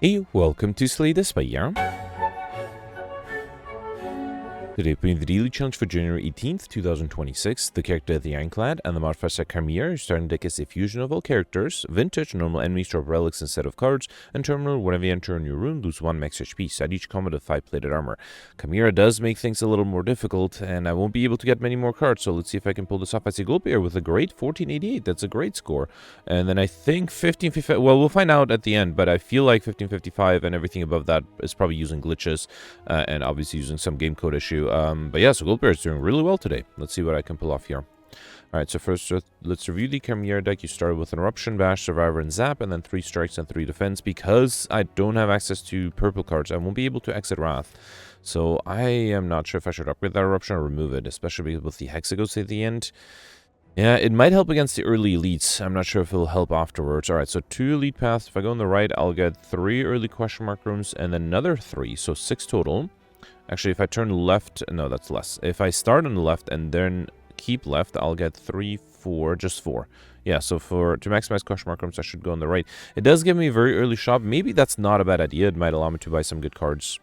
Hey, welcome to Slay the Spire. Today, playing the daily challenge for January 18th, 2026. The character the Ironclad and the modifiers are Chimera. Your starting deck is a fusion of all characters. Vintage, normal enemies drop relics instead of cards. And terminal, whenever you enter a new room, lose 1 max HP. Side each combat with 5 plated armor. Chimera does make things a little more difficult, and I won't be able to get many more cards, so let's see if I can pull this off. I see gold player with a great 1488. That's a great score. And then I think 1555, well, we'll find out at the end, but I feel like 1555 and everything above that is probably using glitches, and obviously using some game code issue. But yeah, so Goldbear is doing really well today. Let's see what I can pull off here. Alright, so first let's review the Chimera deck. You started with an Eruption, Bash, Survivor, and Zap, and then 3 strikes and 3 defense. Because I don't have access to purple cards, I won't be able to exit Wrath. So I am not sure if I should upgrade that Eruption or remove it, especially with the Hexagons at the end. Yeah, it might help against the early elites. I'm not sure if it'll help afterwards. Alright, so 2 elite paths. If I go on the right, I'll get 3 early question mark rooms and then another 3, so 6 total. Actually, if I turn left, no, that's less. If I start on the left and then keep left, I'll get 3, 4, just 4. Yeah, so to maximize question mark rooms, I should go on the right. It does give me a very early shop. Maybe that's not a bad idea. It might allow me to buy some good cards.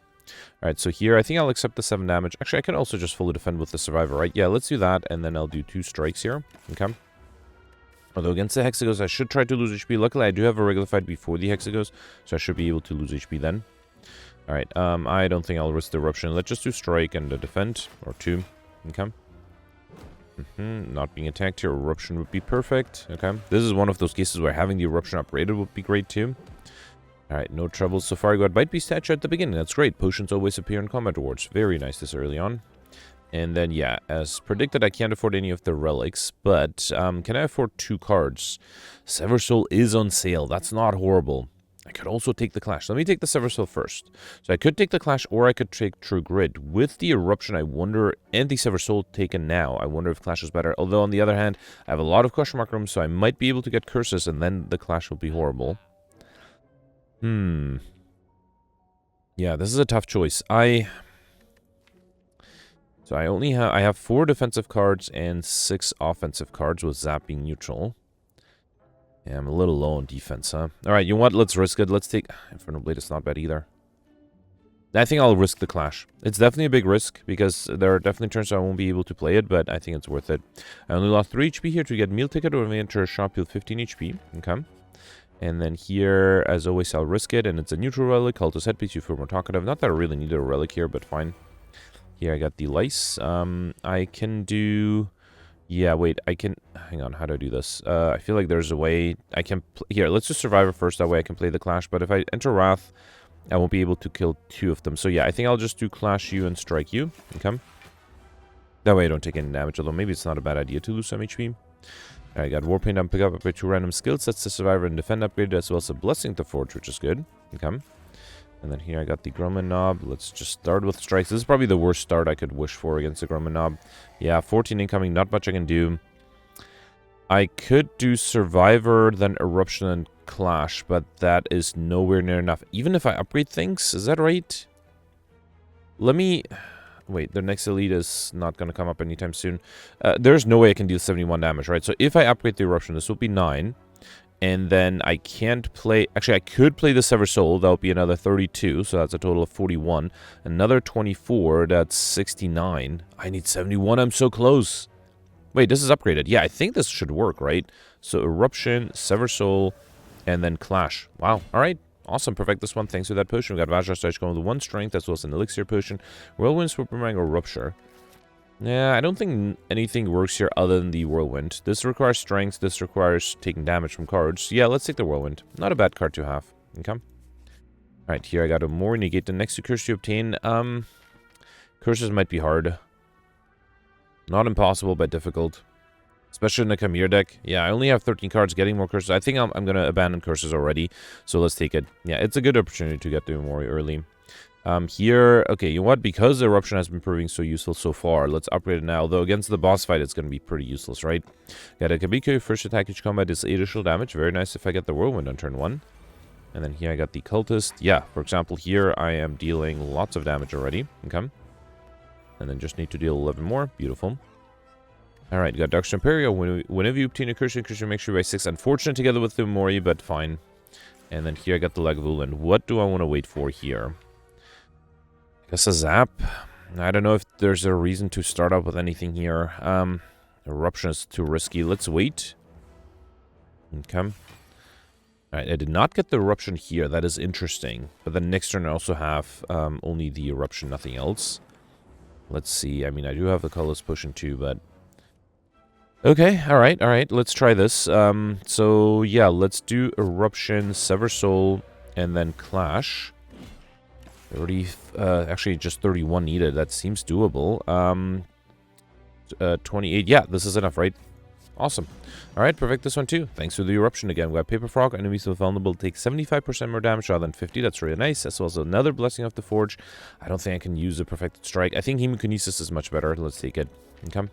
Alright, so here, I think I'll accept the 7 damage. Actually, I can also just fully defend with the Survivor, right? Yeah, let's do that, and then I'll do 2 strikes here. Okay. Although against the Hexagons, I should try to lose HP. Luckily, I do have a regular fight before the Hexagons, so I should be able to lose HP then. Alright, I don't think I'll risk the Eruption. Let's just do Strike and defend, or 2. Okay. Not being attacked here, Eruption would be perfect. Okay. This is one of those cases where having the Eruption upgraded would be great too. Alright, no trouble so far. I got Bite Beast statue at the beginning. That's great. Potions always appear in combat rewards. Very nice this early on. And then, yeah, as predicted, I can't afford any of the relics, but can I afford 2 cards? Sever Soul is on sale. That's not horrible. I could also take the Clash. Let me take the Sever Soul first. So I could take the Clash or I could take True Grid. With the Eruption, I wonder, and the Sever Soul taken now, I wonder if Clash is better. Although, on the other hand, I have a lot of question mark rooms, so I might be able to get curses, and then the Clash will be horrible. Yeah, this is a tough choice. I have 4 defensive cards and 6 offensive cards, with Zap being neutral. Yeah, I'm a little low on defense, huh? Alright, you know what? Let's risk it. Let's take... Infernal Blade is not bad either. I think I'll risk the Clash. It's definitely a big risk, because there are definitely turns I won't be able to play it, but I think it's worth it. I only lost 3 HP here to get Meal Ticket, or when we enter a shop, you'll 15 HP. Okay. And then here, as always, I'll risk it, and it's a neutral relic. Cultist Headpiece, you feel more talkative. Not that I really needed a relic here, but fine. Here I got the Lice. I can do... Yeah, wait, I can... Hang on, how do I do this? I feel like there's a way I can... Here, let's just Survivor first, that way I can play the Clash. But if I enter Wrath, I won't be able to kill 2 of them. So yeah, I think I'll just do Clash you and Strike you. Okay. That way I don't take any damage, although maybe it's not a bad idea to lose some HP. I got Warpaint and pick up 2 random skill sets, the Survivor and Defend upgraded, as well as a Blessing to Forge, which is good. Okay. And then here I got the Grumman Knob. Let's just start with strikes. This is probably the worst start I could wish for against the Grumman Knob. Yeah, 14 incoming, not much I can do. I could do Survivor, then Eruption and Clash, but that is nowhere near enough. Even if I upgrade things, is that right? Let me... Wait, the next elite is not going to come up anytime soon. There's no way I can deal 71 damage, right? So if I upgrade the Eruption, this will be 9. And then I can't play... Actually, I could play the Sever Soul. That would be another 32. So that's a total of 41. Another 24. That's 69. I need 71. I'm so close. Wait, this is upgraded. Yeah, I think this should work, right? So Eruption, Sever Soul, and then Clash. Wow. All right. Awesome. Perfect this one. Thanks for that potion. We got Vajra Stage going with 1 strength, as well as an elixir potion. Whirlwind, Super Boomerang, or Rupture. Yeah, I don't think anything works here other than the Whirlwind. This requires strength. This requires taking damage from cards. Yeah, let's take the Whirlwind. Not a bad card to have. Okay. Alright, here I got a more negate the next 2 curses you obtain. Curses might be hard. Not impossible, but difficult. Especially in the Chimera deck. Yeah, I only have 13 cards. Getting more curses. I think I'm going to abandon curses already. So let's take it. Yeah, it's a good opportunity to get them more early. Here, okay, you know what? Because the Eruption has been proving so useful so far, let's upgrade it now. Though against the boss fight, it's going to be pretty useless, right? Got a Kabiku, first attack each combat is 8 additional damage. Very nice if I get the Whirlwind on turn 1. And then here I got the Cultist. Yeah, for example, here I am dealing lots of damage already. Okay. And then just need to deal 11 more. Beautiful. Alright, got Darkstone Imperial. Whenever you obtain a curse, make sure by 6. Unfortunate together with the Mori, but fine. And then here I got the Lagavulin. What do I want to wait for here? I guess a zap. I don't know if there's a reason to start up with anything here. Eruption is too risky. Let's wait. Okay. Alright, I did not get the Eruption here. That is interesting. But then next turn I also have only the Eruption, nothing else. Let's see. I mean, I do have the Colorless Potion too, but... Okay, alright. Let's try this. So, yeah, let's do Eruption, Sever Soul, and then Clash. 30... actually, just 31 needed. That seems doable. 28. Yeah, this is enough, right? Awesome. Alright, perfect this one too. Thanks for the Eruption again. We got Paper Frog. Enemies with vulnerable take 75% more damage rather than 50. That's really nice. As well as another Blessing of the Forge. I don't think I can use a Perfected Strike. I think Hemokinesis is much better. Let's take it. Okay.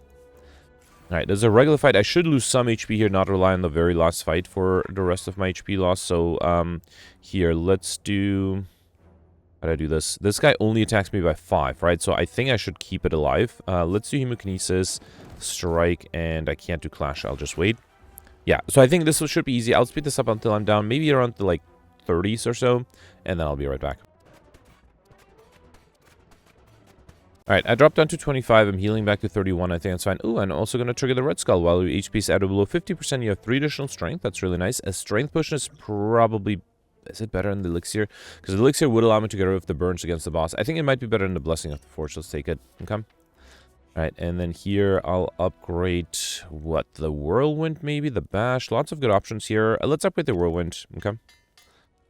Alright, there's a regular fight. I should lose some HP here, not rely on the very last fight for the rest of my HP loss. So, here, let's do... How do I do this? This guy only attacks me by 5, right? So I think I should keep it alive. Let's do Hemokinesis, Strike, and I can't do Clash. I'll just wait. Yeah, so I think this should be easy. I'll speed this up until I'm down, maybe around the, like, 30s or so, and then I'll be right back. Alright, I dropped down to 25. I'm healing back to 31. I think that's fine. Ooh, I'm also going to trigger the Red Skull. While your HP is added below 50%, you have 3 additional strength. That's really nice. A strength potion is probably... Is it better in the elixir? Because the elixir would allow me to get rid of the burns against the boss. I think it might be better in the Blessing of the Forge. Let's take it. Okay. Alright, and then here I'll upgrade, what, the Whirlwind maybe? The Bash? Lots of good options here. Let's upgrade the Whirlwind. Okay.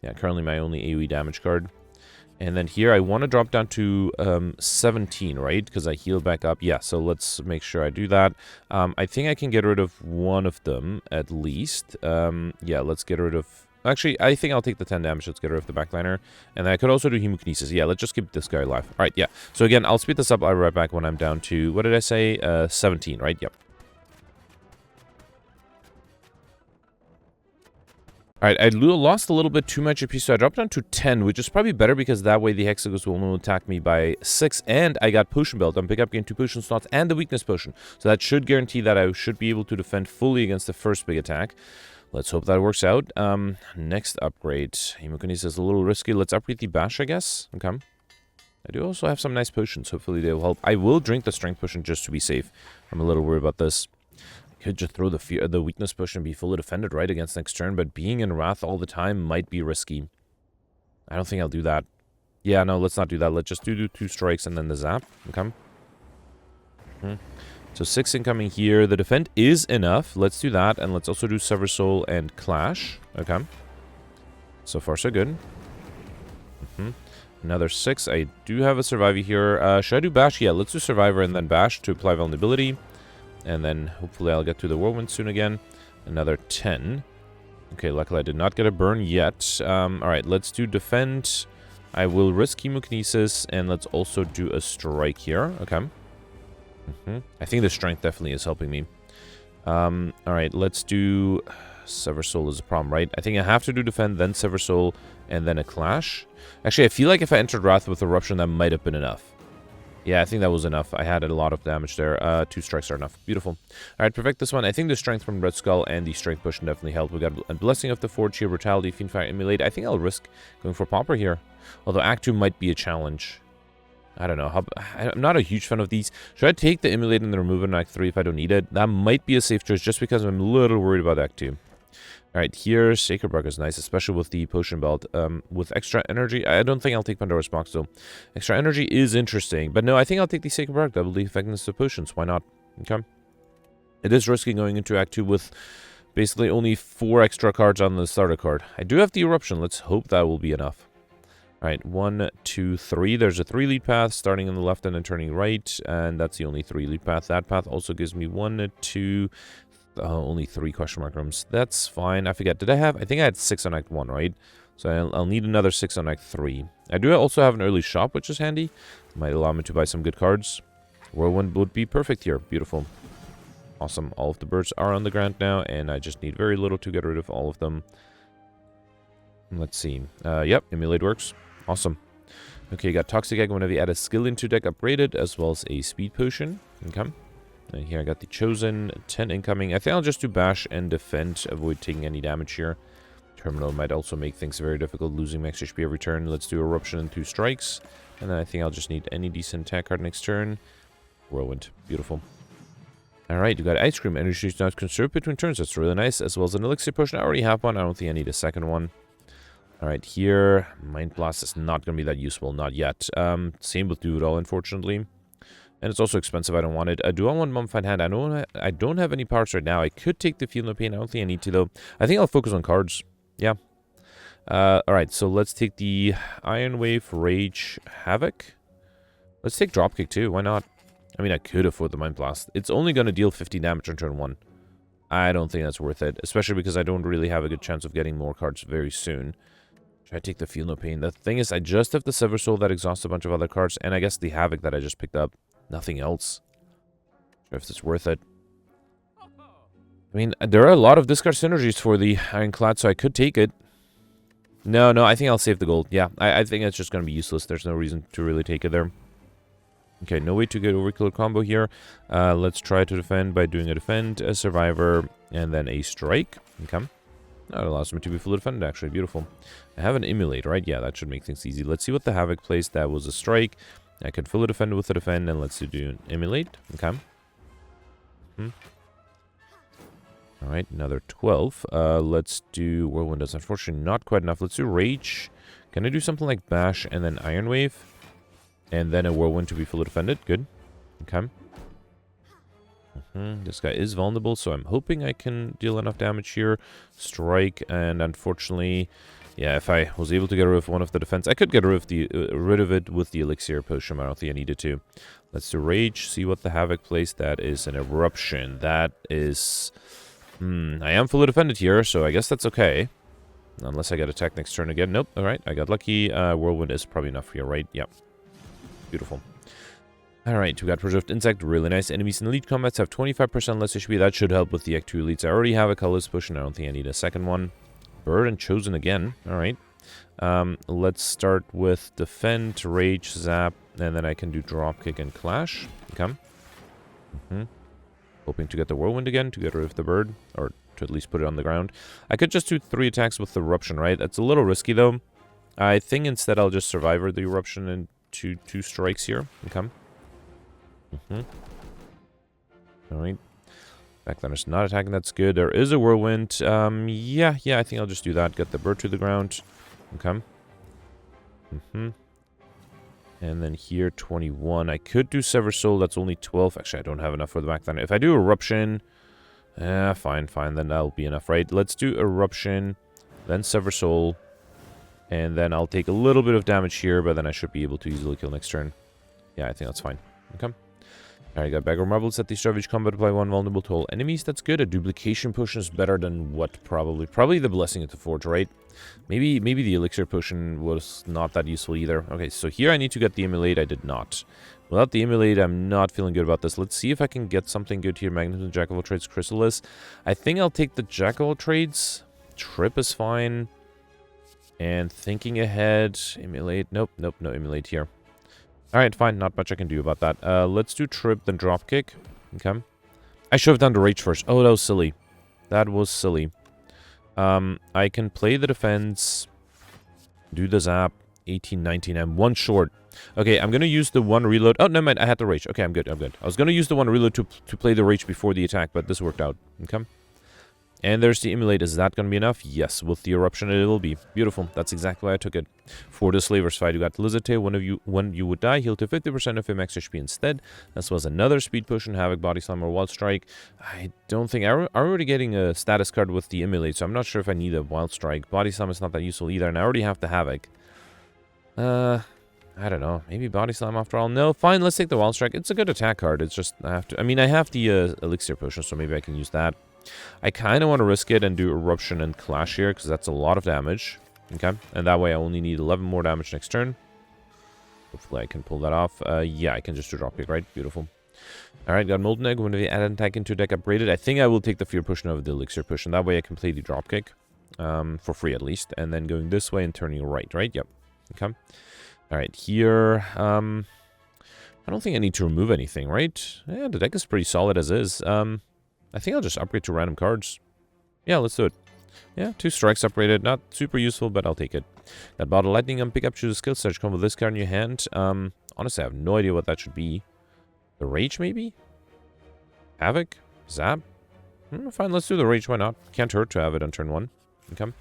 Yeah, currently my only AoE damage card. And then here I want to drop down to 17, right? Because I heal back up. Yeah, so let's make sure I do that. I think I can get rid of one of them at least. Yeah, let's get rid of... Actually, I think I'll take the 10 damage. Let's get rid of the backliner. And then I could also do Hemokinesis. Yeah, let's just keep this guy alive. Alright, yeah. So again, I'll speed this up. I'll be right back when I'm down to... What did I say? 17, right? Yep. Alright, I lost a little bit too much HP, so I dropped down to 10, which is probably better because that way the Hexagons will only attack me by 6, and I got Potion Belt. I'm picking up again 2 Potion Slots and the Weakness Potion. So that should guarantee that I should be able to defend fully against the first big attack. Let's hope that works out. Next upgrade. Hemokinesis is a little risky. Let's upgrade the Bash, I guess. Okay. I do also have some nice potions. Hopefully they will help. I will drink the Strength Potion just to be safe. I'm a little worried about this. Could just throw the Weakness Potion and be fully defended right against next turn, but being in Wrath all the time might be risky. I don't think I'll do that. Yeah, no, let's not do that. Let's just do 2 strikes and then the zap. Okay. So 6 incoming here. The defend is enough. Let's do that. And let's also do Sever Soul and Clash. Okay. So far, so good. Another 6. I do have a Survivor here. Should I do Bash? Yeah, let's do Survivor and then Bash to apply vulnerability. And then hopefully I'll get to the Whirlwind soon again. Another 10. Okay, luckily I did not get a burn yet. Alright, let's do Defend. I will risk Hemokinesis. And let's also do a Strike here. Okay. I think the strength definitely is helping me. Alright, let's do... Sever Soul is a problem, right? I think I have to do Defend, then Sever Soul, and then a Clash. Actually, I feel like if I entered Wrath with Eruption, that might have been enough. Yeah, I think that was enough. I had a lot of damage there. 2 strikes are enough. Beautiful. Alright, perfect this one. I think the strength from Red Skull and the strength potion definitely helped. We got a Blessing of the Forge here, Brutality, Fiendfire, Emulate. I think I'll risk going for Pauper here. Although Act 2 might be a challenge. I don't know. I'm not a huge fan of these. Should I take the Emulate and then remove it in Act 3 if I don't need it? That might be a safe choice just because I'm a little worried about Act 2. Alright, here, Sacred Bark is nice, especially with the Potion Belt. With extra energy, I don't think I'll take Pandora's Box, though. Extra energy is interesting. But no, I think I'll take the Sacred Bark. Double the effectiveness of potions. Why not? Okay. It is risky going into Act 2 with basically only 4 extra cards on the starter card. I do have the Eruption. Let's hope that will be enough. Alright, 1, 2, 3. There's a 3 lead path starting on the left and then turning right. And that's the only 3 lead path. That path also gives me 1, 2, only 3 question mark rooms. That's fine. I forget. Did I have... I think I had 6 on Act 1, right? So I'll need another 6 on Act 3. I do also have an early shop, which is handy. Might allow me to buy some good cards. Whirlwind would be perfect here. Beautiful. Awesome. All of the birds are on the ground now, and I just need very little to get rid of all of them. Let's see. Yep, Emulate works. Awesome. Okay, got Toxic Egg whenever you add a skill into deck upgraded, as well as a Speed Potion. Okay. And here I got the Chosen, 10 incoming. I think I'll just do Bash and Defend, avoid taking any damage here. Terminal might also make things very difficult, losing max HP every turn. Let's do Eruption and 2 strikes. And then I think I'll just need any decent attack card next turn. Whirlwind. Beautiful. Alright, you got Ice Cream. Energy is not conserved between turns. That's really nice. As well as an Elixir Potion. I already have one. I don't think I need a second one. Alright, here. Mind Blast is not going to be that useful. Not yet. Same with Do It All, unfortunately. And it's also expensive. I don't want it. Do I want Mummified Hand? I don't have any parts right now. I could take the Feel No Pain. I don't think I need to, though. I think I'll focus on cards. Yeah. Alright, so let's take the Iron Wave, Rage, Havoc. Let's take Dropkick, too. Why not? I mean, I could afford the Mind Blast. It's only going to deal 50 damage on turn 1. I don't think that's worth it. Especially because I don't really have a good chance of getting more cards very soon. Should I take the Feel No Pain? The thing is, I just have the Sever Soul that exhausts a bunch of other cards. And I guess the Havoc that I just picked up. Nothing else. Sure if it's worth it. I mean, there are a lot of discard synergies for the Ironclad, so I could take it. No, I think I'll save the gold. Yeah, I think it's just going to be useless. There's no reason to really take it there. Okay, no way to get Overkill combo here. Let's try to defend by doing a defend, a survivor, and then a strike. Okay. That allows me to be fully defended, actually. Beautiful. I have an Immolate, right? Yeah, that should make things easy. Let's see what the Havoc plays. That was a strike. I can fully defend with a defend, and let's do an Immolate. Okay. Alright, another 12. Let's do Whirlwind. That's unfortunately not quite enough. Let's do Rage. Can I do something like Bash and then Iron Wave? And then a Whirlwind to be fully defended. Good. Okay. This guy is vulnerable, so I'm hoping I can deal enough damage here. Strike, and unfortunately, yeah, if I was able to get rid of one of the defense, I could get rid of it with the Elixir Potion. I don't think I needed to. Let's do Rage. See what the Havoc plays. That is an Eruption. That is... I am fully defended here, so I guess that's okay. Unless I get attacked next turn again. Nope. Alright, I got lucky. Whirlwind is probably enough here, right? Yep. Beautiful. Alright, we got Preserved Insect. Really nice. Enemies in elite combats have 25% less HP. That should help with the Act 2 elites. I already have a Colorless Potion. I don't think I need a second one. Bird and Chosen again. Alright. Let's start with Defend, Rage, Zap, and then I can do Dropkick and Clash. Okay. Hoping to get the Whirlwind again to get rid of the bird, or to at least put it on the ground. I could just do 3 attacks with the Eruption, right? That's a little risky, though. I think instead I'll just Survivor the Eruption and two strikes here. Okay. Alright. Backlander's not attacking, that's good. There is a Whirlwind. Yeah, I think I'll just do that. Get the bird to the ground. Okay. And then here, 21. I could do Sever Soul. That's only 12. Actually, I don't have enough for the Backlander. If I do Eruption... fine. Then that'll be enough, right? Let's do Eruption, then Sever Soul. And then I'll take a little bit of damage here, but then I should be able to easily kill next turn. Yeah, I think that's fine. Okay. Alright, got Bagger Marbles at the start of each combat. Apply 1 vulnerable to all enemies. That's good. A Duplication Potion is better than what, probably? Probably the Blessing of the Forge, right? Maybe the Elixir Potion was not that useful either. Okay, so here I need to get the Immolate. I did not. Without the Immolate, I'm not feeling good about this. Let's see if I can get something good here. Magnetism, Jack of all Trades, Chrysalis. I think I'll take the Jack of all Trades. Trip is fine. And thinking ahead, Immolate. Nope, no Immolate here. Alright, fine. Not much I can do about that. Let's do Trip, then Dropkick. Okay. I should have done the Rage first. Oh, that was silly. That was silly. I can play the defense. Do the Zap. 18, 19. I'm 1 short. Okay, I'm going to use the 1 reload. Oh, never mind. I had the Rage. Okay, I'm good. I was going to use the 1 reload to play the Rage before the attack, but this worked out. Okay. And there's the Immolate. Is that going to be enough? Yes, with the Eruption it will be. Beautiful. That's exactly why I took it. For the Slaver's Fight, you got Lizard Tail. When you would die, heal to 50% of your max HP instead. As well as another Speed Potion, Havoc, Body Slam, or Wild Strike. I don't think... I'm already getting a status card with the Immolate, so I'm not sure if I need a Wild Strike. Body Slam is not that useful either, and I already have the Havoc. I don't know. Maybe Body Slam after all. No, fine. Let's take the Wild Strike. It's a good attack card. It's just... I have to... I mean, I have the Elixir Potion, so maybe I can use that. I kind of want to risk it and do Eruption and Clash here, because that's a lot of damage. Okay, and that way I only need 11 more damage next turn. Hopefully I can pull that off. Yeah, I can just do Dropkick, right? Beautiful. Alright, got Molten Egg. When they add an attack into deck upgraded, I think I will take the Fear Potion over the Elixir Potion. That way I can play the Dropkick. For free at least. And then going this way and turning right, right? Yep. Okay. Alright, here... I don't think I need to remove anything, right? Yeah, the deck is pretty solid as is. I think I'll just upgrade to random cards. Yeah, let's do it. Yeah, 2 strikes upgraded. Not super useful, but I'll take it. Got Bottle Lightning on pickup, choose a skill search. Come with this card in your hand. Honestly, I have no idea what that should be. The Rage, maybe? Havoc? Zap? Fine, let's do the Rage. Why not? Can't hurt to have it on turn 1. Okay.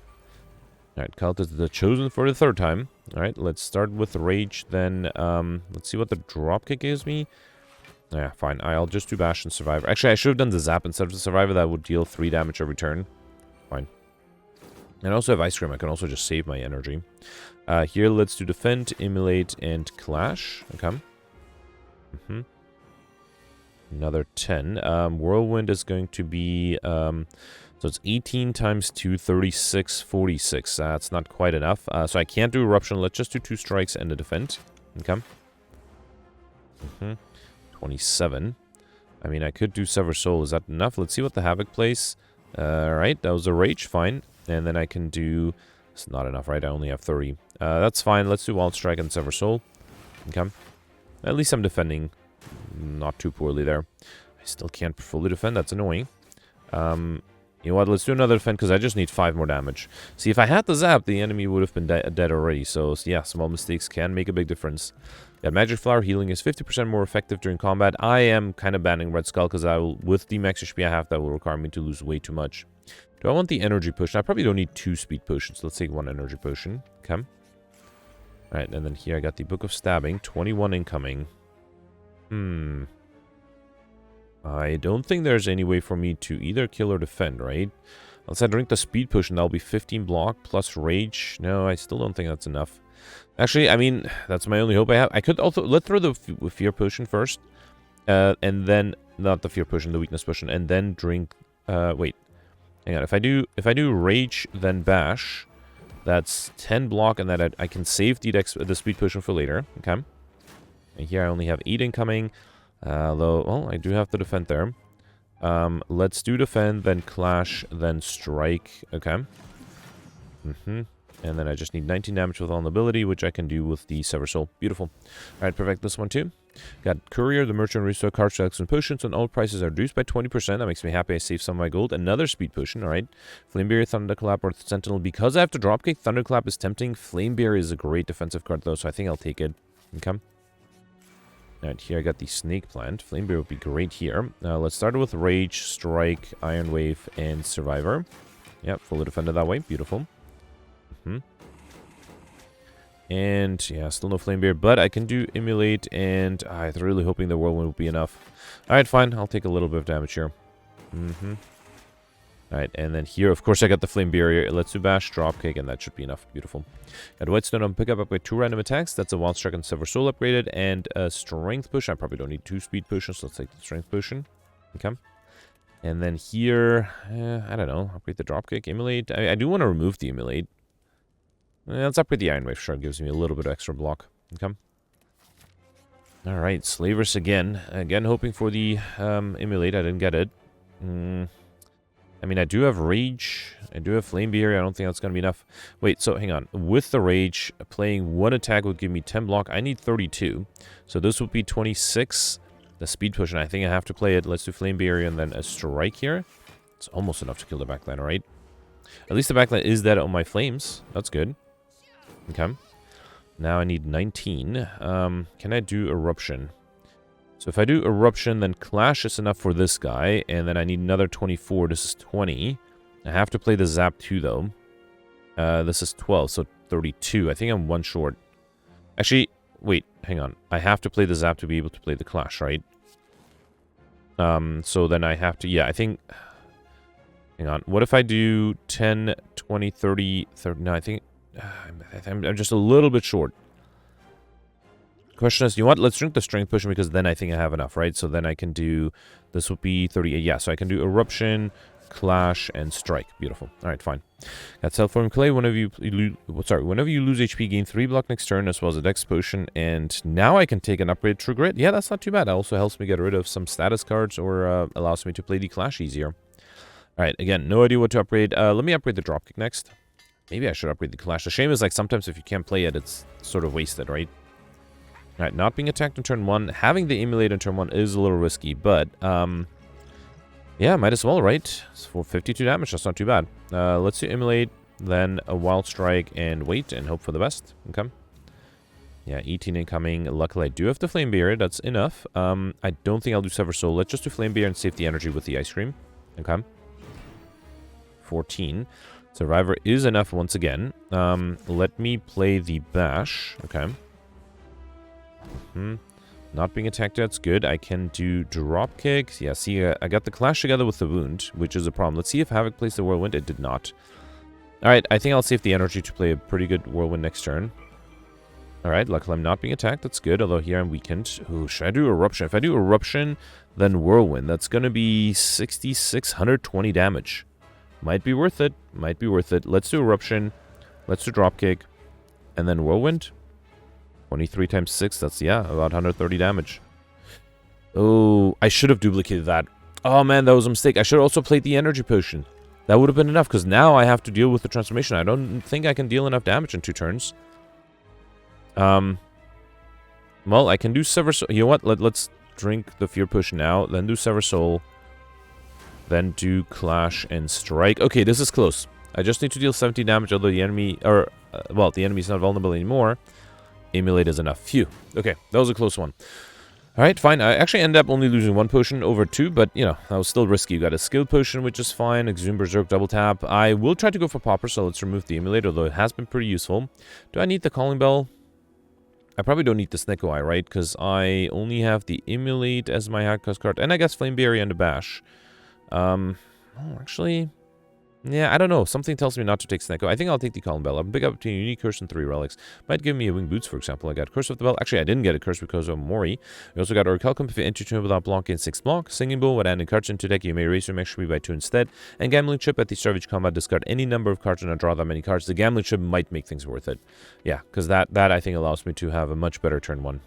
Alright, Cult is the chosen for the 3rd time. Alright, let's start with the Rage. Then, let's see what the Dropkick gives me. Yeah, fine. I'll just do Bash and Survivor. Actually, I should have done the Zap instead of the Survivor. That would deal 3 damage every turn. Fine. And I also have Ice Cream. I can also just save my energy. Here, let's do Defend, Immolate, and Clash. Okay. Another 10. Whirlwind is going to be... so it's 18 times 2, 36, 46. That's not quite enough. So I can't do Eruption. Let's just do 2 strikes and a Defend. Okay. 27. I mean, I could do Sever Soul. Is that enough? Let's see what the Havoc plays. Alright, that was a Rage. Fine. And then I can do... It's not enough, right? I only have 30. That's fine. Let's do Wild Strike and Sever Soul. Okay. At least I'm defending not too poorly there. I still can't fully defend. That's annoying. You know what? Let's do another defend because I just need 5 more damage. See, if I had the Zap, the enemy would have been dead already. So, yeah, small mistakes can make a big difference. Got Magic Flower. Healing is 50% more effective during combat. I am kind of banning Red Skull because I will, with the max HP I have, that will require me to lose way too much. Do I want the Energy Potion? I probably don't need 2 Speed Potions. Let's take 1 Energy Potion. Okay. Alright, and then here I got the Book of Stabbing. 21 incoming. I don't think there's any way for me to either kill or defend, right? Unless I drink the Speed Potion, that'll be 15 block plus Rage. No, I still don't think that's enough. Actually, I mean, that's my only hope I have. I could also... Let's throw the Fear Potion first. And then... Not the Fear Potion, the Weakness Potion. And then drink... wait. Hang on. If I do Rage, then Bash... That's 10 block, and that I can save the Speed Potion for later. Okay. And here I only have 8 incoming. Though, well, I do have to defend there. Let's do defend, then clash, then strike. Okay. And then I just need 19 damage with vulnerability, which I can do with the Sever Soul. Beautiful. Alright, perfect. This one too. Got Courier, the Merchant, restore cards, selects, and potions, and all prices are reduced by 20%. That makes me happy. I save some of my gold. Another Speed Potion, alright. Flameberry, Thunderclap, or Sentinel. Because I have to Dropkick, Thunderclap is tempting. Flameberry is a great defensive card, though, so I think I'll take it. Okay. Alright, here I got the Snake Plant. Flameberry would be great here. Let's start with Rage, Strike, Iron Wave, and Survivor. Yep, fully defended that way. Beautiful. And, yeah, still no Flameberry, but I can do Immolate, and I'm really hoping the Whirlwind will be enough. Alright, fine. I'll take a little bit of damage here. Alright, and then here, of course, I got the Flame Barrier. Let's do Bash, Dropkick, and that should be enough. Beautiful. Got Whitestone on pickup up with 2 random attacks. That's a Wild Strike and Sever Soul upgraded, and a Strength Push. I probably don't need 2 Speed Potions, so let's take the Strength Potion. Okay. And then here, I don't know, upgrade the Dropkick, Immolate. I do want to remove the Immolate. Let's upgrade the Iron Wave. Sure, it gives me a little bit of extra block. Okay. Alright, Slavers again. Again, hoping for the Immolate. I didn't get it. I mean, I do have Rage. I do have Flame Barrier. I don't think that's going to be enough. Wait, so hang on. With the Rage, playing 1 attack would give me 10 block. I need 32. So this would be 26. The Speed Potion, I think I have to play it. Let's do Flame Barrier and then a Strike here. It's almost enough to kill the backline, alright? At least the backline is dead on my Flames. That's good. Okay. Now I need 19. Can I do Eruption? So if I do Eruption, then Clash is enough for this guy. And then I need another 24. This is 20. I have to play the Zap 2, though. This is 12, so 32. I think I'm 1 short. Actually, wait, hang on. I have to play the Zap to be able to play the Clash, right? So then I have to... Yeah, I think... Hang on. What if I do 10, 20, 30, 30... No, I think... I'm just a little bit short. Question is, you know what? Let's drink the Strength Potion because then I think I have enough, right? So then I can do... This would be 38. Yeah, so I can do Eruption, Clash, and Strike. Beautiful. Alright, fine. Got Self-Formed Clay. Whenever you lose HP, gain 3 block next turn, as well as a Dex Potion. And now I can take an upgrade True Grit. Yeah, that's not too bad. It also helps me get rid of some status cards or allows me to play the Clash easier. Alright, again, no idea what to upgrade. Let me upgrade the Dropkick next. Maybe I should upgrade the Clash. The shame is, like, sometimes if you can't play it, it's sort of wasted, right? Alright, not being attacked on turn 1. Having the Immolate on turn 1 is a little risky, but, Yeah, might as well, right? It's for 52 damage, that's not too bad. Let's do Immolate, then a Wild Strike, and wait, and hope for the best. Okay. Yeah, 18 incoming. Luckily, I do have the Flame Barrier. That's enough. I don't think I'll do Sever Soul. Let's just do Flame Barrier and save the energy with the Ice Cream. Okay. 14. Survivor is enough once again. Let me play the Bash. Okay. Not being attacked, that's good. I can do Drop Kick. Yeah, see, I got the Clash together with the Wound, which is a problem. Let's see if Havoc plays the Whirlwind. It did not. Alright, I think I'll save the energy to play a pretty good Whirlwind next turn. Alright, luckily I'm not being attacked. That's good, although here I'm weakened. Ooh, should I do Eruption? If I do Eruption, then Whirlwind. That's going to be 6,620 damage. Might be worth it. Might be worth it. Let's do Eruption. Let's do Dropkick. And then Whirlwind. 23 times 6. That's, yeah, about 130 damage. Oh, I should have duplicated that. Oh, man, that was a mistake. I should have also played the Energy Potion. That would have been enough, because now I have to deal with the transformation. I don't think I can deal enough damage in 2 turns. Well, I can do Sever Soul. You know what? Let's drink the Fear Potion now. Then do Sever Soul. Then do Clash and Strike. Okay, this is close. I just need to deal 70 damage, although the enemy... well, the enemy's not vulnerable anymore. Emulate is enough. Phew. Okay, that was a close one. Alright, fine. I actually ended up only losing 1 potion over 2, but, you know, that was still risky. You got a skill potion, which is fine. Exhume Berserk, double tap. I will try to go for Popper, so let's remove the Emulate, although it has been pretty useful. Do I need the Calling Bell? I probably don't need the Snecko Eye, right? Because I only have the Emulate as my hard cost card, and I guess Flame Barrier and a Bash. Oh, actually... Yeah, I don't know. Something tells me not to take Snecko. I think I'll take the Calling Bell. I'll pick up between Unique Curse and 3 Relics. Might give me a Winged Boots, for example. I got Curse of the Bell. Actually, I didn't get a Curse because of Mori. We also got Orichalcum. If you enter turn without blocking 6 block. Singing Bowl. With adding cards into deck, you may raise your max by 2 instead. And Gambling Chip. At the start of each combat, discard any number of cards and not draw that many cards. The Gambling Chip might make things worth it. Yeah, because that I think allows me to have a much better turn 1.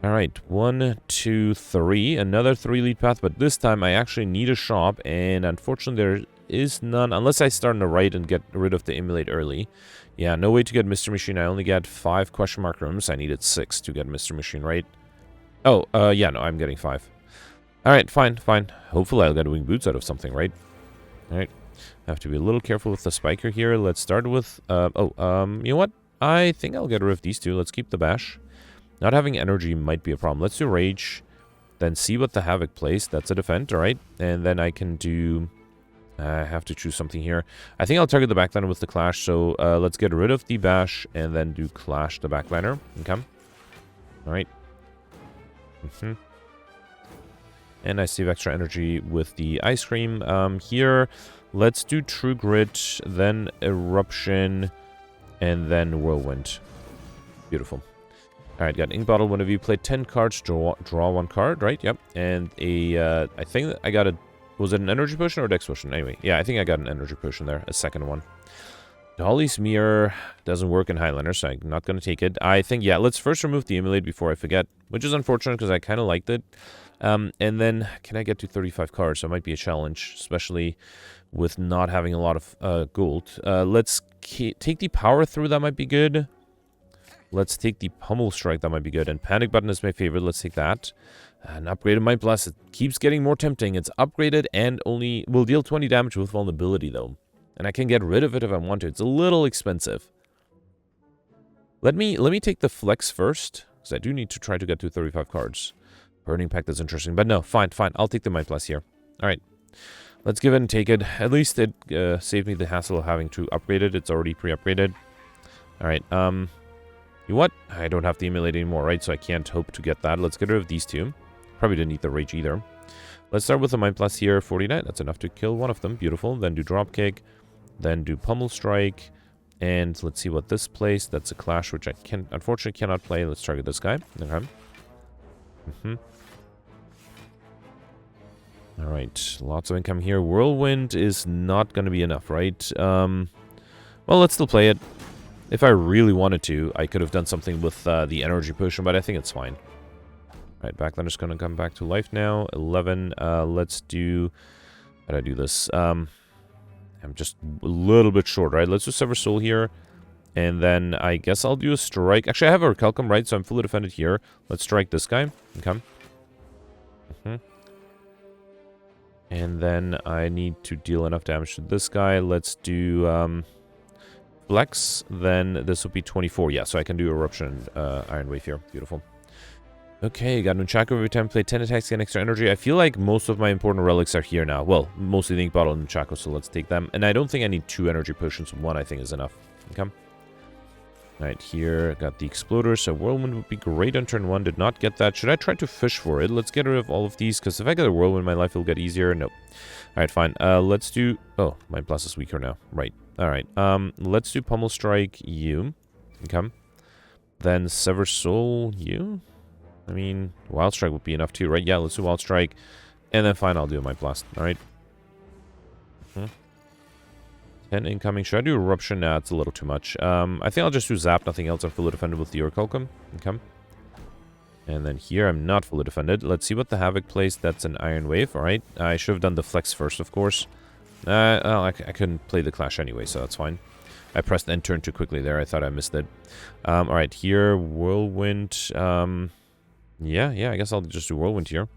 Alright, 1, 2, 3. Another 3 lead path, but this time I actually need a shop, and unfortunately there is none, unless I start on the right and get rid of the Emulate early. Yeah, no way to get Mr. Machine. I only got 5 question mark rooms. I needed 6 to get Mr. Machine, right? Oh, yeah, no, I'm getting 5. Alright, fine. Hopefully I'll get Wing Boots out of something, right? Alright, I have to be a little careful with the Spiker here. Let's start with, you know what? I think I'll get rid of these 2. Let's keep the Bash. Not having energy might be a problem. Let's do Rage, then see what the Havoc plays. That's a defend, alright? And then I can do... I have to choose something here. I think I'll target the backliner with the Clash, so let's get rid of the Bash and then do Clash the backliner. Okay. Alright. And I save extra energy with the Ice Cream. Here, let's do True Grit, then Eruption, and then Whirlwind. Beautiful. Alright, got Ink Bottle. Whenever you play 10 cards, draw 1 card, right? Yep. And a, I think that I got a... Was it an Energy Potion or a Dex Potion? Anyway, yeah, I think I got an Energy Potion there. A second one. Dolly's Mirror doesn't work in Highlander, so I'm not going to take it. I think, yeah, let's first remove the Emulate before I forget, which is unfortunate because I kind of liked it. And then, can I get to 35 cards? So it might be a challenge, especially with not having a lot of gold. Let's take the Power Through. That might be good. Let's take the Pummel Strike. That might be good. And Panic Button is my favorite. Let's take that. An upgraded Might Blast. It keeps getting more tempting. It's upgraded and only will deal 20 damage with vulnerability, though. And I can get rid of it if I want to. It's a little expensive. Let me take the Flex first, because I do need to try to get to 35 cards. Burning Pact is interesting. But no, fine. I'll take the Might Blast here. Alright. Let's give it and take it. At least it saved me the hassle of having to upgrade it. It's already pre-upgraded. Alright, you know what? I don't have the Emulate anymore, right? So I can't hope to get that. Let's get rid of these 2. Probably didn't need the Rage either. Let's start with the Might Blast here. 49. That's enough to kill one of them. Beautiful. Then do Dropkick. Then do Pummel Strike. And let's see what this plays. That's a Clash, which I unfortunately cannot play. Let's target this guy. Okay. Alright. Lots of income here. Whirlwind is not going to be enough, right? Well, let's still play it. If I really wanted to, I could have done something with the Energy Potion, but I think it's fine. Alright, Backlander's going to come back to life now. 11. Let's do... How do I do this? I'm just a little bit short, right? Let's do Sever Soul here. And then I guess I'll do a Strike. Actually, I have a Orichalcum, right? So I'm fully defended here. Let's strike this guy. Okay. And then I need to deal enough damage to this guy. Let's do Flex. Then this will be 24. Yeah, so I can do Eruption Iron Wave here. Beautiful. Okay, got Nunchaku every time play 10 attacks, get extra energy. I feel like most of my important relics are here now. Well, mostly the Ink Bottle and Nunchaku, so let's take them. And I don't think I need 2 energy potions. 1 I think is enough. Okay. Alright, here, got the Exploder, so Whirlwind would be great on turn 1, did not get that. Should I try to fish for it? Let's get rid of all of these, because if I get a Whirlwind, my life will get easier. Nope. Alright, fine. Let's do... Oh, my Blast is weaker now. Right. Alright, let's do Pummel Strike, you. Okay. Then Sever Soul, you. I mean, Wild Strike would be enough too, right? Yeah, let's do Wild Strike. And then fine, I'll do my Blast. Alright. 10 incoming. Should I do Eruption? Nah, it's a little too much. I think I'll just do Zap, nothing else. I'm fully defended with the Orichalcum. Okay. And then here, I'm not fully defended. Let's see what the Havoc plays. That's an Iron Wave. Alright. I should have done the Flex first, of course. Well, I couldn't play the Clash anyway, so that's fine. I pressed end turn too quickly there. I thought I missed it. Alright, here, Whirlwind. Yeah, I guess I'll just do Whirlwind here.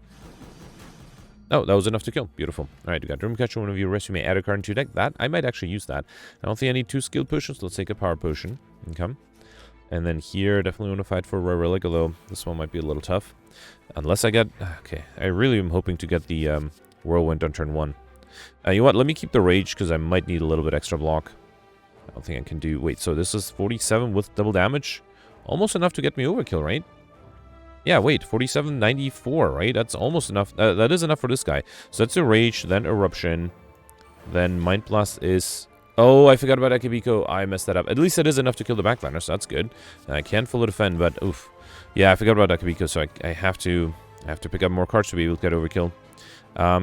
Oh, that was enough to kill. Beautiful. Alright, we got Dreamcatcher. One of you rest, you may add a card into your deck. That, I might actually use that. I don't think I need 2 skill potions. Let's take a power potion. Okay. And then here, definitely want to fight for a rare relic, although this one might be a little tough. Unless I get... Okay, I really am hoping to get the Whirlwind on turn 1. You know what? Let me keep the Rage, because I might need a little bit extra block. I don't think I can do... Wait, so this is 47 with double damage? Almost enough to get me overkill, right? Yeah, wait, 47, 94, right? That's almost enough. That is enough for this guy. So that's a Rage, then Eruption, then Mind Blast is... Oh, I forgot about Akibiko. I messed that up. At least it is enough to kill the backliner, so that's good. I can't fully defend, but oof. Yeah, I forgot about Akibiko, so I have to pick up more cards to be able to get overkill.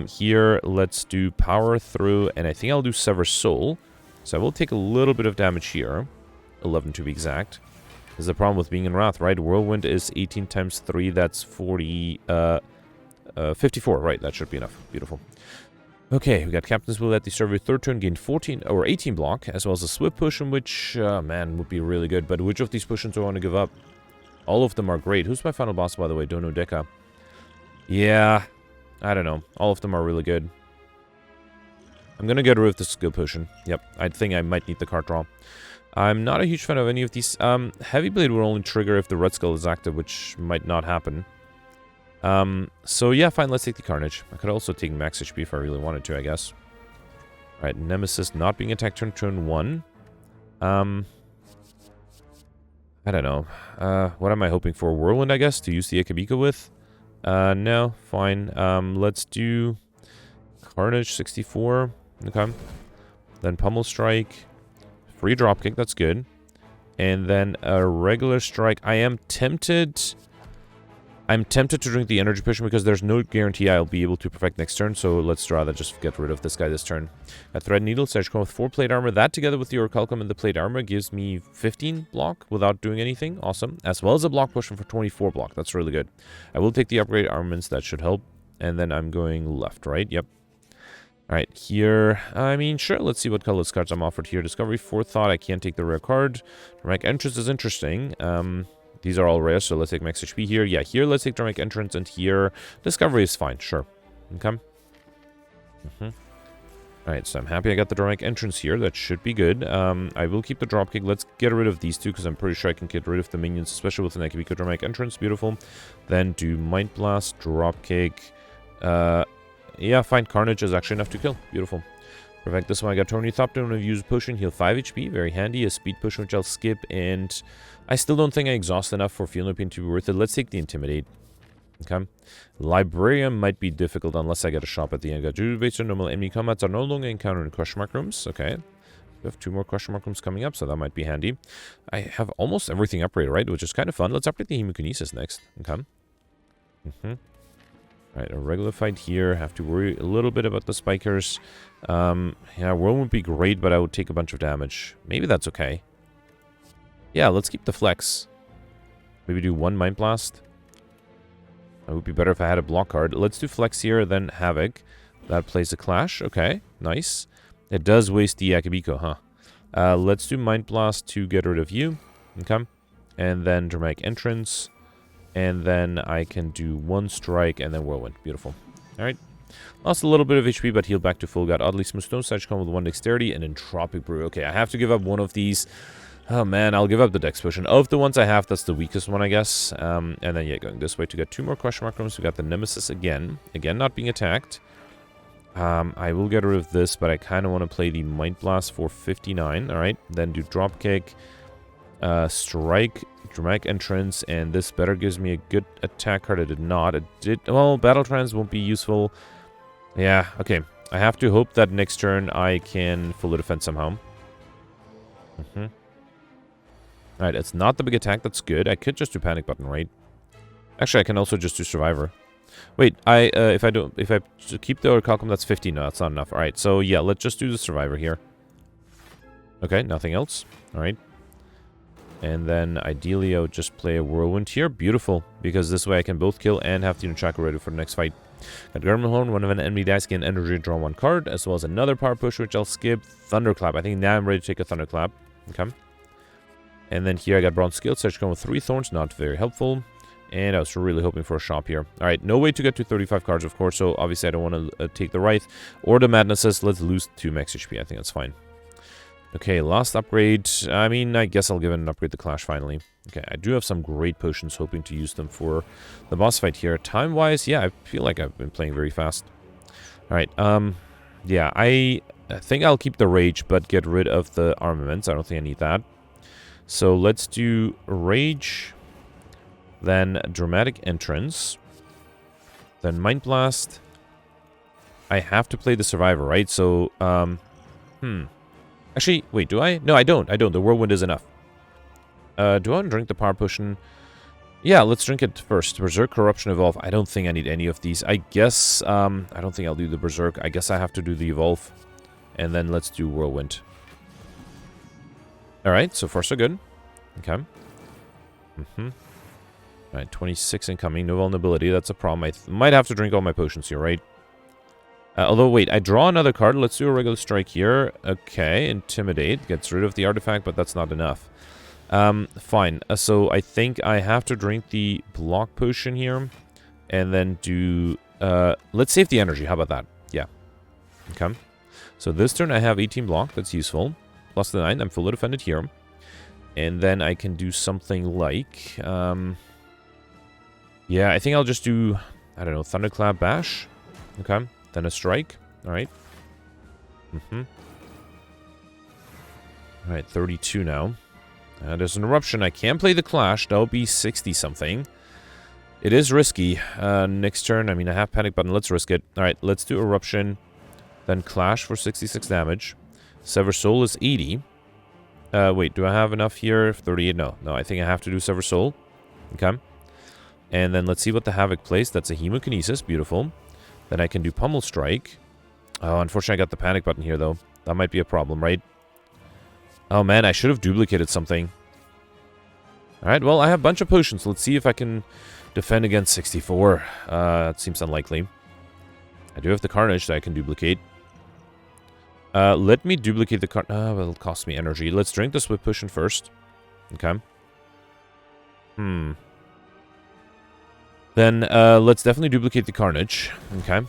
Here, let's do Power Through, and I think I'll do Sever Soul. So I will take a little bit of damage here. 11 to be exact. This is the problem with being in Wrath, right? Whirlwind is 18 times 3, that's 40, 54, right? That should be enough. Beautiful. Okay, we got Captain's Will at the start of your third turn, gain 14 or 18 block, as well as a Swift Potion, which, man, would be really good. But which of these potions do I want to give up? All of them are great. Who's my final boss, by the way? Dono Deka. Yeah, I don't know. All of them are really good. I'm going to get rid of the Skill Potion. Yep, I think I might need the card draw. I'm not a huge fan of any of these. Heavy Blade will only trigger if the Red Skull is active, which might not happen. So yeah, fine, let's take the Carnage. I could also take max HP if I really wanted to, I guess. Alright, Nemesis not being attacked turn 1. I don't know. What am I hoping for? Whirlwind, I guess, to use the Akibiko with? No, fine. Let's do Carnage 64. Okay. Then Pummel Strike. Free Dropkick, that's good. And then a regular strike. I'm tempted to drink the energy potion because there's no guarantee I'll be able to perfect next turn. So let's rather just get rid of this guy this turn. A Thread Needle, Surge Cone with 4 plate armor. That together with the Orichalcum and the plate armor gives me 15 block without doing anything. Awesome. As well as a block potion for 24 block. That's really good. I will take the upgrade armaments. That should help. And then I'm going left, right? Yep. Alright, here, I mean, sure, let's see what colorless cards I'm offered here. Discovery, Forethought, I can't take the rare card. Dramatic Entrance is interesting. These are all rare, so let's take max HP here. Yeah, here, let's take Dramatic Entrance, and here, Discovery is fine, sure. Okay. Alright, so I'm happy I got the Dramatic Entrance here. That should be good. I will keep the Dropkick. Let's get rid of these two, because I'm pretty sure I can get rid of the minions, especially with an Akibiko Dramatic Entrance. Beautiful. Then do Mind Blast, Dropkick, yeah, fine. Carnage is actually enough to kill. Beautiful. Perfect. This one I got Tony Thopton. I've used potion. Heal 5 HP. Very handy. A speed potion which I'll skip. And I still don't think I exhaust enough for Field Opinion to be worth it. Let's take the Intimidate. Okay. Librarian might be difficult unless I get a shop at the end. Got based on normal enemy combats are no longer encountered in question mark rooms. Okay. We have 2 more question mark rooms coming up, so that might be handy. I have almost everything upgraded, right? Which is kind of fun. Let's upgrade the Hemokinesis next. Okay. Alright, a regular fight here. Have to worry a little bit about the spikers. Yeah, Whirl would be great, but I would take a bunch of damage. Maybe that's okay. Yeah, let's keep the flex. Maybe do 1 Mind Blast. It would be better if I had a block card. Let's do flex here, then Havoc. That plays a Clash. Okay, nice. It does waste the Akibiko, huh? Let's do Mind Blast to get rid of you. Okay. And then Dramatic Entrance. And then I can do 1 strike and then Whirlwind. Beautiful. Alright. Lost a little bit of HP, but healed back to full. Got Oddly Smooth Stone Sledge come with 1 Dexterity and Entropic Brew. Okay, I have to give up one of these. Oh man, I'll give up the Dex Potion. Of the ones I have, that's the weakest one, I guess. And then, yeah, going this way to get 2 more question mark rooms. We got the Nemesis again. Again, not being attacked. I will get rid of this, but I kind of want to play the Mind Blast for 59. Alright, then do Dropkick, Strike, Dramatic Entrance, and this better gives me a good attack card. I did not. It did. Well, Battle Trance won't be useful. Yeah, okay. I have to hope that next turn I can fully defend somehow. Alright, it's not the big attack. That's good. I could just do Panic Button, right? Actually, I can also just do Survivor. Wait, if I keep the Orichalcum, that's 50. No, that's not enough. Alright, so yeah, let's just do the Survivor here. Okay, nothing else. Alright. And then, ideally, I would just play a Whirlwind here. Beautiful, because this way I can both kill and have the Chakra ready for the next fight. Got Garment Horn, one of an enemy dice, gain energy, draw 1 card, as well as another Power Push, which I'll skip. Thunderclap. I think now I'm ready to take a Thunderclap. Okay. And then here I got Bronze Skill Search going with 3 Thorns, not very helpful. And I was really hoping for a shop here. Alright, no way to get to 35 cards, of course, so obviously I don't want to take the Wraith or the Madnesses. Let's lose 2 max HP. I think that's fine. Okay, last upgrade. I mean, I guess I'll give it an upgrade to Clash finally. Okay, I do have some great potions, hoping to use them for the boss fight here. Time-wise, yeah, I feel like I've been playing very fast. Alright, yeah, I think I'll keep the Rage, but get rid of the armaments. I don't think I need that. So let's do Rage, then Dramatic Entrance, then Mind Blast. I have to play the Survivor, right? So, Actually, wait, do I? No, I don't. The Whirlwind is enough. Do I want to drink the Power Potion? Yeah, let's drink it first. Berserk, Corruption, Evolve. I don't think I need any of these. I guess, I don't think I'll do the Berserk. I guess I have to do the Evolve. And then let's do Whirlwind. Alright, so far so good. Okay. Alright, 26 incoming. No vulnerability. That's a problem. I might have to drink all my potions here, right? Although, wait, I draw another card. Let's do a regular strike here. Okay, Intimidate. Gets rid of the artifact, but that's not enough. Fine. So I think I have to drink the block potion here. And then do... let's save the energy. How about that? Yeah. Okay. So this turn I have 18 block. That's useful. Plus the 9. I'm fully defended here. And then I can do something like... yeah, I think I'll just do... I don't know, Thunderclap Bash. Okay. Then a strike. Alright. Alright, 32 now. There's an Eruption. I can play the Clash. That'll be 60-something. It is risky. Next turn, I mean, I have Panic Button. Let's risk it. Alright, let's do Eruption. Then Clash for 66 damage. Sever Soul is 80. Wait, do I have enough here? 38? No, I think I have to do Sever Soul. Okay. And then let's see what the Havoc plays. That's a Hemokinesis. Beautiful. Then I can do Pummel Strike. Oh, unfortunately I got the Panic Button here, though. That might be a problem, right? Oh, man, I should have duplicated something. Alright, well, I have a bunch of potions. Let's see if I can defend against 64. That seems unlikely. I do have the Carnage that I can duplicate. Let me duplicate the Carnage. Well, it'll cost me energy. Let's drink the Swift Potion first. Okay. Then, let's definitely duplicate the Carnage. Okay.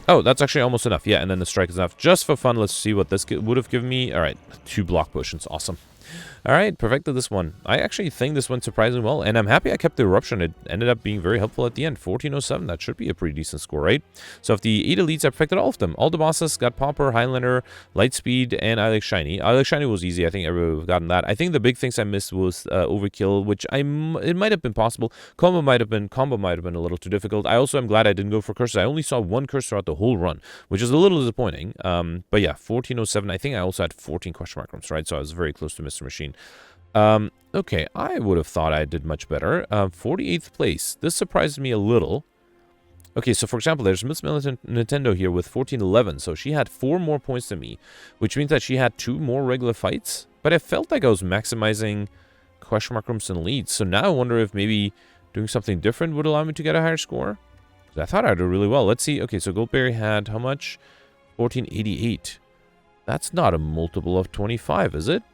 Oh, that's actually almost enough. Yeah, and then the Strike is enough. Just for fun, let's see what this would have given me. Alright, 2 block potions. Awesome. Alright, perfected this one. I actually think this went surprisingly well, and I'm happy I kept the Eruption. It ended up being very helpful at the end. 1407, that should be a pretty decent score, right? So of the 8 elites, I perfected all of them. All the bosses got Pauper, Highlander, Lightspeed, and I Like Shiny. I Like Shiny was easy. I think everyone would have gotten that. I think the big things I missed was Overkill, which it might have been possible. Combo might have been a little too difficult. I also am glad I didn't go for curses. I only saw 1 curse throughout the whole run, which is a little disappointing. But yeah, 1407. I think I also had 14 question mark rooms, right? So I was very close to Mr. Machine. Okay, I would have thought I did much better. 48th place. This surprised me a little. Okay, so for example, there's Miss Nintendo here with 1411. So she had 4 more points than me, which means that she had 2 more regular fights. But I felt like I was maximizing question mark rooms and leads. So now I wonder if maybe doing something different would allow me to get a higher score. I thought I'd do really well. Let's see. Okay, so Goldberry had how much? 1488. That's not a multiple of 25, is it?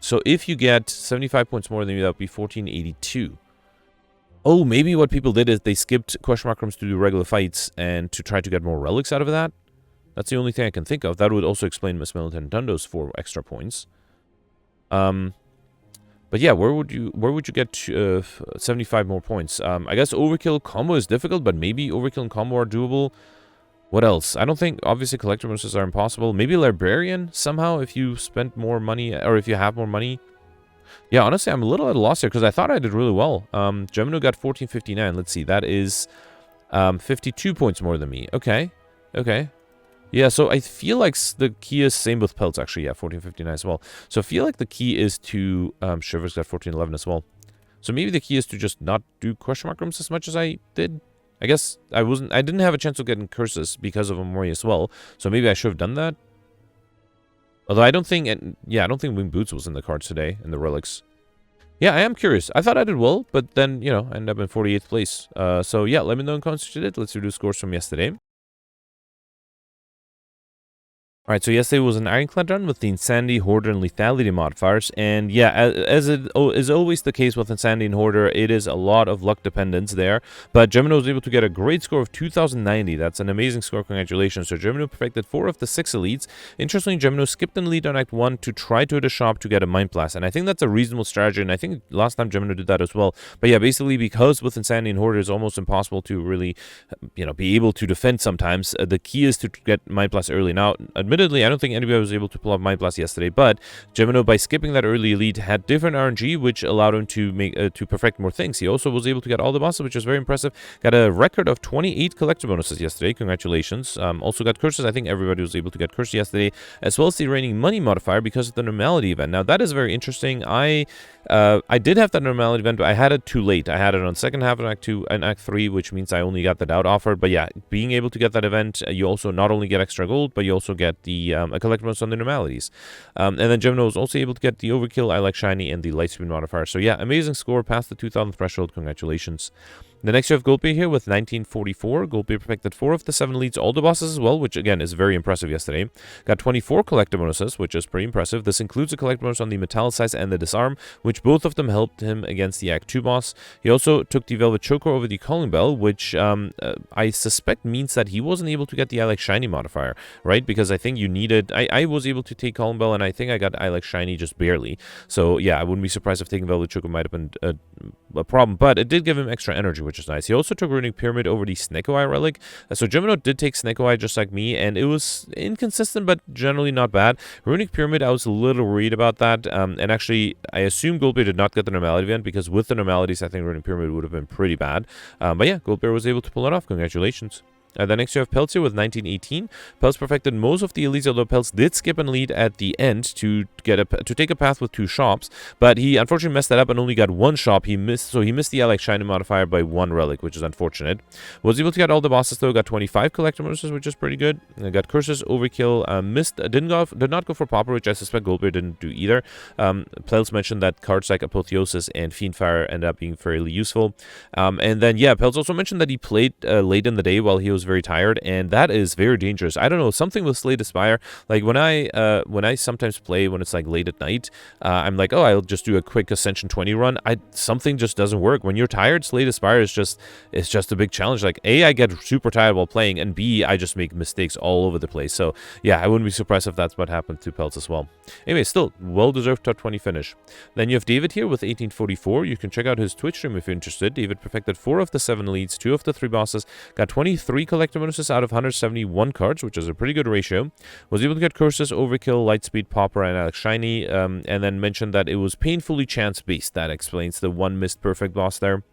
So if you get 75 points more than me, that would be 1482. Oh, maybe what people did is they skipped question mark rooms to do regular fights and to try to get more relics out of that. That's the only thing I can think of. That would also explain Miss Militant Dundo's 4 extra points. But yeah, where would you get 75 more points? I guess overkill combo is difficult, but maybe overkill and combo are doable. What else? I don't think, obviously, collector bonuses are impossible. Maybe librarian somehow if you spent more money, or if you have more money. Yeah, honestly, I'm a little at a loss here because I thought I did really well. Gemino got 1459. Let's see, that is 52 points more than me. Okay, okay. Yeah, so I feel like the key is same with Pelts, actually. Yeah, 1459 as well. So I feel like the key is to... Shivers got 1411 as well. So maybe the key is to just not do question mark rooms as much as I did. I guess I didn't have a chance of getting curses because of Amori as well. So maybe I should have done that. Although I don't think... yeah, I don't think Wing Boots was in the cards today, in the relics. Yeah, I am curious. I thought I did well, but then, you know, I ended up in 48th place. So yeah, let me know in comments you did. Let's do scores from yesterday. Alright, so yesterday was an Ironclad run with the Insanity, Hoarder, and Lethality modifiers, and yeah, as it is always the case with Insanity and Hoarder, it is a lot of luck dependence there, but Gemino was able to get a great score of 2090. That's an amazing score, congratulations. So Gemino perfected 4 of the 6 elites. Interestingly, Gemino skipped an elite on Act 1 to try to hit a shop to get a Mind Blast, and I think that's a reasonable strategy, and I think last time Gemino did that as well. But yeah, basically, because with Insanity and Hoarder it's almost impossible to really, you know, be able to defend sometimes, the key is to get Mind Blast early. Now, admittedly, I don't think anybody was able to pull off Mind Blast yesterday, but Gemino, by skipping that early elite, had different RNG, which allowed him to make to perfect more things. He also was able to get all the bosses, which was very impressive. Got a record of 28 collector bonuses yesterday. Congratulations. Also got curses. I think everybody was able to get curses yesterday, as well as the reigning money modifier because of the normality event. Now, that is very interesting. I did have that normality event, but I had it too late. I had it on second half of Act 2 and Act 3, which means I only got that out offered. But yeah, being able to get that event, you also not only get extra gold, but you also get the a collector bonus on the normalities. And then Gemino was also able to get the overkill, I like shiny, and the lightspeed modifier. So yeah, amazing score, past the 2000 threshold. Congratulations. The next you have Goldbeer here with 1944. Goldbeer perfected 4 of the 7 leads, all the bosses as well, which again is very impressive yesterday. Got 24 collector bonuses, which is pretty impressive. This includes a collector bonus on the Metallicize and the Disarm, which both of them helped him against the Act 2 boss. He also took the Velvet Choker over the Calling Bell, which I suspect means that he wasn't able to get the I like shiny modifier, right? Because I think you needed... I was able to take Calling Bell, and I think I got I like shiny just barely. So yeah, I wouldn't be surprised if taking Velvet Choker might have been a problem, but it did give him extra energy, which is nice. He also took Runic Pyramid over the Sneko Eye relic. So Gemino did take Sneko Eye just like me, and it was inconsistent, but generally not bad. Runic Pyramid, I was a little worried about that, and actually, I assume Goldbear did not get the normality event, because with the normalities, I think Runic Pyramid would have been pretty bad. But yeah, Goldbear was able to pull it off. Congratulations. Then next you have Peltz here with 1918. Peltz perfected most of the elites, although Peltz did skip an elite at the end to take a path with 2 shops, but he unfortunately messed that up and only got 1 shop. He missed the I like shiny modifier by 1 relic, which is unfortunate. Was able to get all the bosses though. Got 25 collector bonuses, which is pretty good. Got curses, overkill, did not go for Popper, which I suspect Goldbear didn't do either. Peltz mentioned that cards like Apotheosis and Fiendfire ended up being fairly useful. And then yeah, Peltz also mentioned that he played late in the day while he was very tired, and that is very dangerous. I don't know, something with Slay the Spire, like when I sometimes play when it's like late at night, I'm like, oh, I'll just do a quick Ascension 20 run. Something just doesn't work. When you're tired, Slay the Spire is just a big challenge. Like A, I get super tired while playing, and B, I just make mistakes all over the place. So yeah, I wouldn't be surprised if that's what happened to Peltz as well. Anyway, still well-deserved top 20 finish. Then you have David here with 1844. You can check out his Twitch stream if you're interested. David perfected 4 of the 7 leads, 2 of the 3 bosses, got 23 collector bonuses out of 171 cards, which is a pretty good ratio. Was able to get curses, overkill, lightspeed, popper, and Alex shiny, and then mentioned that it was painfully chance-based. That explains the 1 missed perfect boss there.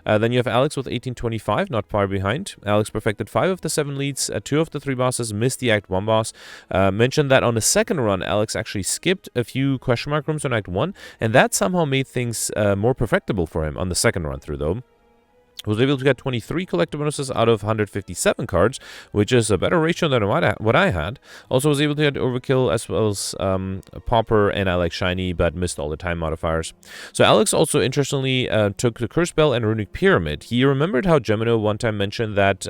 Then you have Alex with 1825, not far behind. Alex perfected 5 of the 7 leads, 2 of the 3 bosses, missed the Act 1 boss. Mentioned that on the second run, Alex actually skipped a few question mark rooms on Act 1, and that somehow made things more perfectible for him on the second run through, though. Was able to get 23 collector bonuses out of 157 cards, which is a better ratio than what I had. Also was able to get Overkill as well as Pauper and I Like Shiny, but missed all the time modifiers. So Alex also interestingly took the Curse Bell and Runic Pyramid. He remembered how Gemino one time mentioned that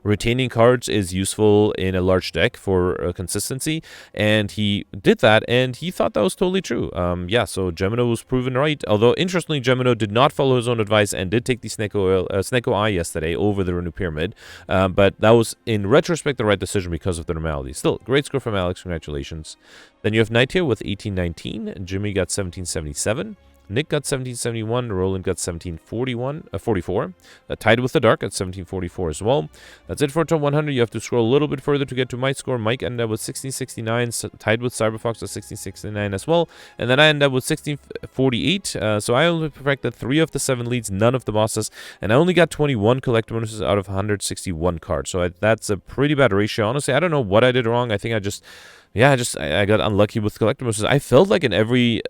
retaining cards is useful in a large deck for consistency, and he did that, and he thought that was totally true. Yeah, so Gemino was proven right, although interestingly Gemino did not follow his own advice and did take the Sneko Eye yesterday over the Runic Pyramid, but that was, in retrospect, the right decision because of the normality. Still, great score from Alex. Congratulations. Then you have Knight here with 1819. Jimmy got 1777. Nick got 1771, Roland got 44, tied with the Dark at 1744 as well. That's it for top 100. You have to scroll a little bit further to get to my score. Mike ended up with 1669, tied with Cyberfox at 1669 as well. And then I ended up with 1648, so I only perfected 3 of the 7 leads, none of the bosses, and I only got 21 collector bonuses out of 161 cards. So that's a pretty bad ratio. Honestly, I don't know what I did wrong. I think I got unlucky with collector bonuses. I felt like in every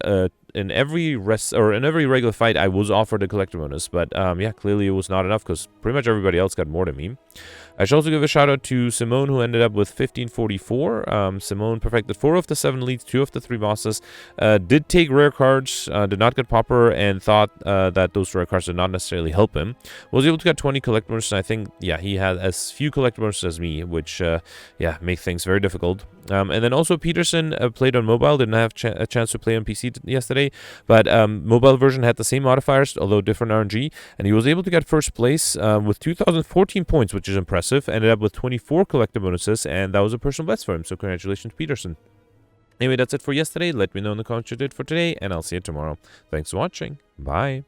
regular fight I was offered a collector bonus, but yeah, clearly it was not enough because pretty much everybody else got more than me. I should also give a shout out to Simone, who ended up with 1544. Simone perfected 4 of the 7 leads, 2 of the 3 bosses, did take rare cards, did not get Pauper, and thought that those rare cards did not necessarily help him. Was able to get 20 collector bonuses, and I think, yeah, he had as few collector bonuses as me, which, yeah, make things very difficult. And then also Peterson played on mobile, didn't have a chance to play on PC yesterday, but mobile version had the same modifiers, although different RNG, and he was able to get first place with 2,014 points, which is impressive. Ended up with 24 collector bonuses, and that was a personal best for him, so congratulations, Peterson. Anyway, that's it for yesterday. Let me know in the comments what you did for today, and I'll see you tomorrow. Thanks for watching. Bye.